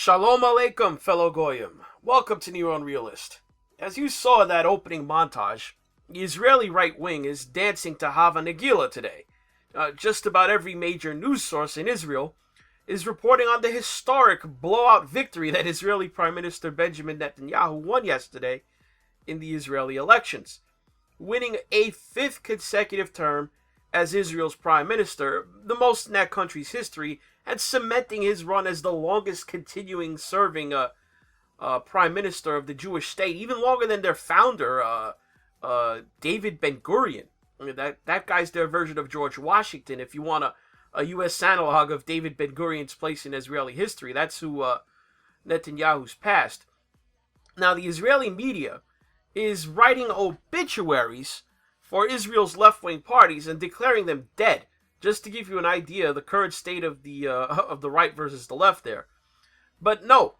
Shalom Aleichem, fellow Goyim. Welcome to NeoUnrealist. As you saw in that opening montage, the Israeli right wing is dancing to Hava Nagila today. Just about every major news source in Israel is reporting on the historic blowout victory that Israeli Prime Minister Benjamin Netanyahu won yesterday in the Israeli elections, winning a fifth consecutive term as Israel's Prime Minister, the most in that country's history, and cementing his run as the longest continuing serving Prime Minister of the Jewish state, even longer than their founder, David Ben-Gurion. I mean, that guy's their version of George Washington. If you want a U.S. analog of David Ben-Gurion's place in Israeli history, that's who Netanyahu's passed. Now, the Israeli media is writing obituaries for Israel's left-wing parties and declaring them dead, just to give you an idea of the current state of the right versus the left there. But no,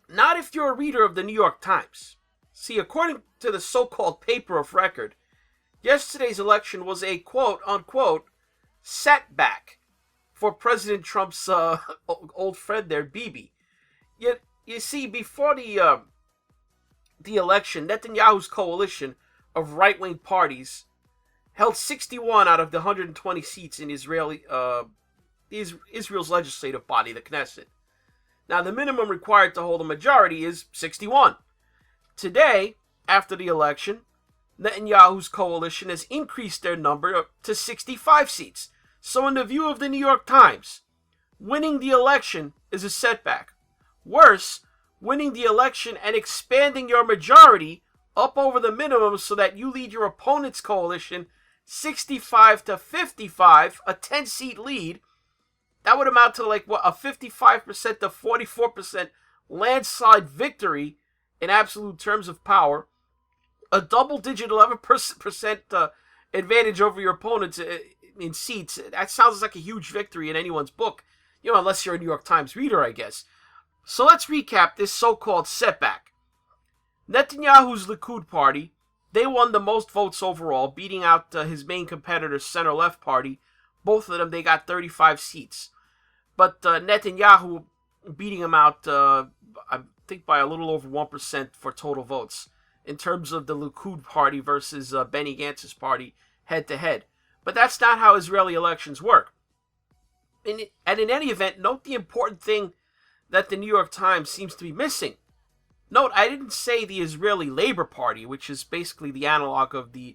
not if you're a reader of the New York Times. See, according to the so-called paper of record, yesterday's election was a quote-unquote setback for President Trump's old friend there, Bibi. Yet, you see, before the election, Netanyahu's coalition of right-wing parties held 61 out of the 120 seats in Israel's legislative body, the Knesset. Now, the minimum required to hold a majority is 61. Today, after the election, Netanyahu's coalition has increased their number to 65 seats. So in the view of the New York Times, winning the election is a setback. Worse, winning the election and expanding your majority up over the minimum so that you lead your opponent's coalition 65 to 55, a 10-seat lead, that would amount to like what, a 55% to 44% landslide victory in absolute terms of power, a double-digit 11% advantage over your opponents in seats. That sounds like a huge victory in anyone's book, unless you're a New York Times reader, I guess. So let's recap this so-called setback. Netanyahu's Likud party, they won the most votes overall, beating out his main competitor's center-left party. Both of them, they got 35 seats. But Netanyahu beating him out, I think, by a little over 1% for total votes in terms of the Likud party versus Benny Gantz's party head-to-head. But that's not how Israeli elections work. And in any event, note the important thing that the New York Times seems to be missing. Note, I didn't say the Israeli Labor Party, which is basically the analog of the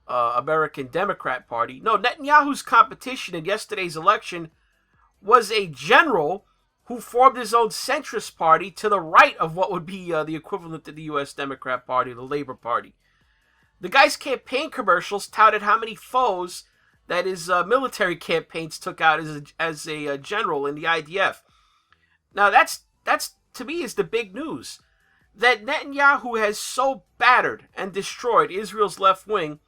American Democrat Party. No, Netanyahu's competition in yesterday's election was a general who formed his own centrist party to the right of what would be the equivalent to the U.S. Democrat Party, the Labor Party. The guy's campaign commercials touted how many foes that his military campaigns took out as a general in the IDF. Now, that's to me is the big news. That Netanyahu has so battered and destroyed Israel's left wing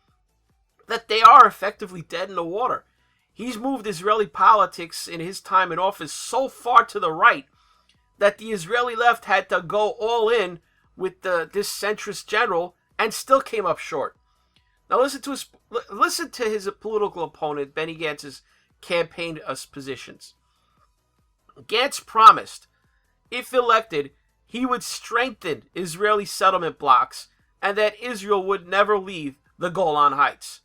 that they are effectively dead in the water. He's moved Israeli politics in his time in office so far to the right that the Israeli left had to go all in with this centrist general and still came up short. Now listen to his political opponent, Benny Gantz's campaign positions. Gantz promised, if elected, he would strengthen Israeli settlement blocks and that Israel would never leave the Golan Heights.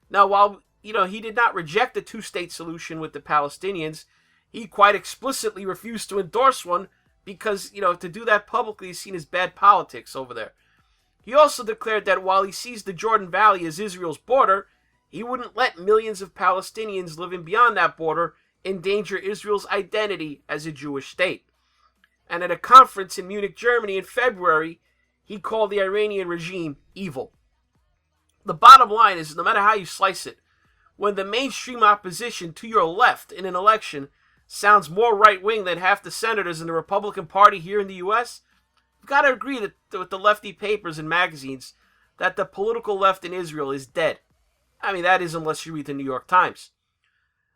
Now, while he did not reject the two-state solution with the Palestinians, he quite explicitly refused to endorse one because, to do that publicly is seen as bad politics over there. He also declared that while he sees the Jordan Valley as Israel's border, he wouldn't let millions of Palestinians living beyond that border endanger Israel's identity as a Jewish state. And at a conference in Munich, Germany in February, he called the Iranian regime evil. The bottom line is, no matter how you slice it, when the mainstream opposition to your left in an election sounds more right-wing than half the senators in the Republican Party here in the U.S., you've got to agree that with the lefty papers and magazines that the political left in Israel is dead. I mean, that is unless you read the New York Times.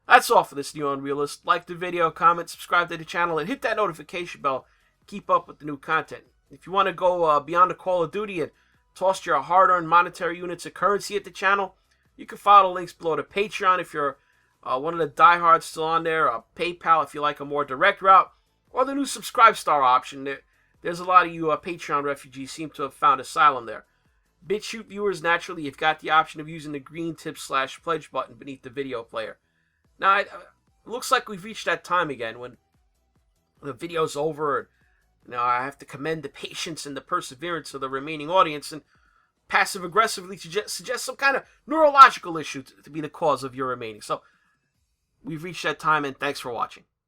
That's all for this NeoUnrealist. Like the video, comment, subscribe to the channel, and hit that notification bell. Keep up with the new content. If you want to go beyond the Call of Duty and toss your hard-earned monetary units of currency at the channel, you can follow the links below to Patreon if you're one of the diehards still on there, PayPal if you like a more direct route, or the new subscribe star option. There's a lot of you Patreon refugees seem to have found asylum there. BitChute viewers, naturally, you've got the option of using the green tip/pledge button beneath the video player. Now, it looks like we've reached that time again when the video's over. I have to commend the patience and the perseverance of the remaining audience and passive-aggressively suggest some kind of neurological issue to be the cause of your remaining. So, we've reached that time, and thanks for watching.